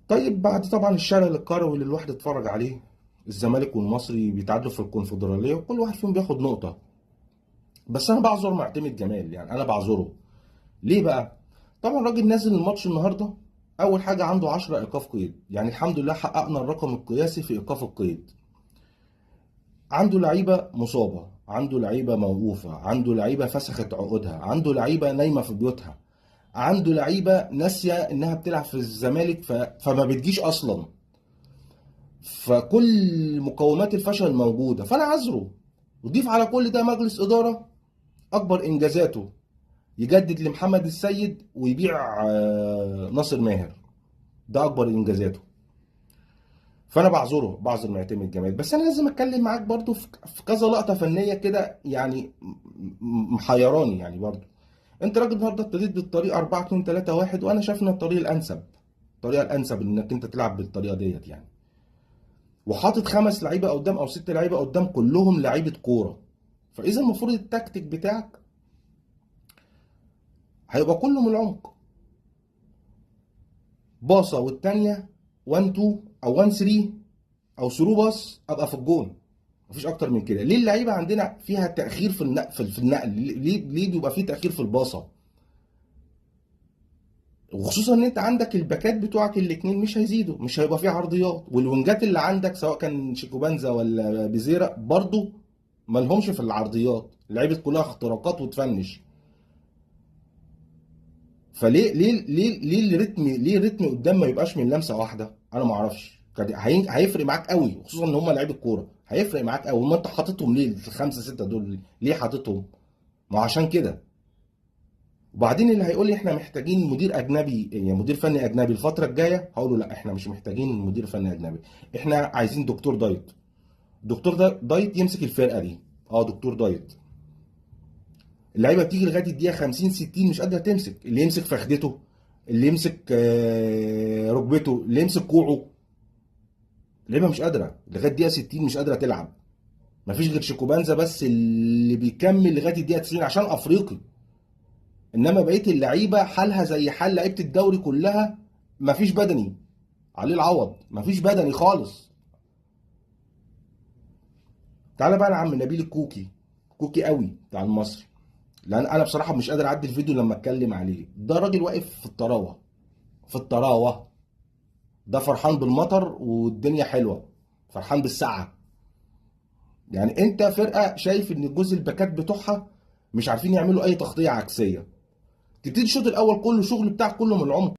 طيب بعد طبعا الشلل الكروي اللي الواحد اتفرج عليه، الزمالك والمصري بيتعادلوا في الكونفدراليه وكل واحد فيهم بياخد نقطه. بس انا بعذر معتمد جمال، يعني انا بعذره. ليه بقى؟ طبعا الراجل نازل الماتش النهارده، اول حاجه عنده 10 ايقاف قيد، يعني الحمد لله حققنا الرقم القياسي في ايقاف القيد. عنده لعيبه مصابه، عنده لعيبه موقوفه، عنده لعيبه فسخت عقودها، عنده لعيبه نايمه في بيوتها، عنده لعيبه ناسيه انها بتلعب في الزمالك فما بتجيش اصلا. فكل مقومات الفشل موجوده، فانا عذره. وضيف على كل ده مجلس اداره اكبر انجازاته يجدد لمحمد السيد ويبيع ناصر ماهر. ده اكبر انجازاته. فانا بعذره، بعذر معتمد جمال. بس انا لازم اتكلم معاك برضو في كذا لقطه فنيه كده، يعني محيراني يعني برضو. انت راجل النهارده ابتديت بالطريقه 4 2 3 1، وانا شايف ان الطريقه الانسب، الطريقه الانسب انك انت تلعب بالطريقه ديت يعني. وحاطط 5 لعيبه قدام او 6 لعيبه قدام، كلهم لعيبه كوره. فاذا المفروض التكتيك بتاعك هيبقى كله من العمق. باصه والتانيه 1 2 او 1 3 او ثرو باص ابقى في الجون. مفيش اكتر من كده. ليه اللعيبه عندنا فيها تاخير في النقل، في النقل؟ ليه بيبقى فيه تاخير في الباصه؟ وخصوصا ان انت عندك الباكات بتوعك الاثنين مش هيزيدوا، مش هيبقى فيه عرضيات، والوينجات اللي عندك سواء كان شيكوبانزا ولا بيزيرا برضو مالهمش في العرضيات، لعيبه كلها اختراقات وتفنش. فليه ليه الريتم، ليه الريتم قدام ما يبقاش من لمسه واحده؟ انا ما اعرفش. هيفرق معاك قوي، خصوصا ان هم لعيبه كوره، هيفرق معاك قوي. ما انت حاططهم ليه الخمسه سته دول؟ ليه حاططهم؟ ما عشان كده. وبعدين اللي هيقول لي احنا محتاجين مدير اجنبي، يعني مدير فني اجنبي الفتره الجايه، هقول له لا، احنا مش محتاجين مدير فني اجنبي. احنا عايزين دكتور دايت. دكتور دايت يمسك الفرقه دي. اه دكتور دايت. اللعيبه بتيجي لغايه الدقيقه 50 60 مش قادره تمسك، اللي يمسك فخدته، اللي يمسك ركبته، اللي يمسك كوعه. اللعيبه مش قادره لغايه الدقيقه 60، مش قادره تلعب. مفيش غير شيكوبانزا بس اللي بيكمل لغايه الدقيقه 90 عشان افريقي. انما بقيه اللعيبه حالها زي حال لعيبه الدوري كلها. مفيش بدني. عليه العوض مفيش بدني خالص. تعالى بقى يا عم نبيل الكوكي، كوكي قوي بتاع المصري. لان انا بصراحه مش قادر اعدي الفيديو لما اتكلم عليه. ده راجل واقف في الطراوه، في الطراوه. ده فرحان بالمطر والدنيا حلوه، فرحان بالسقعه. يعني انت فرقه شايف ان الجزء الباكات بتوعها مش عارفين يعملوا اي تغطيه عكسيه. تبتدي الشوط الاول كله شغل بتاعك كله من العمق.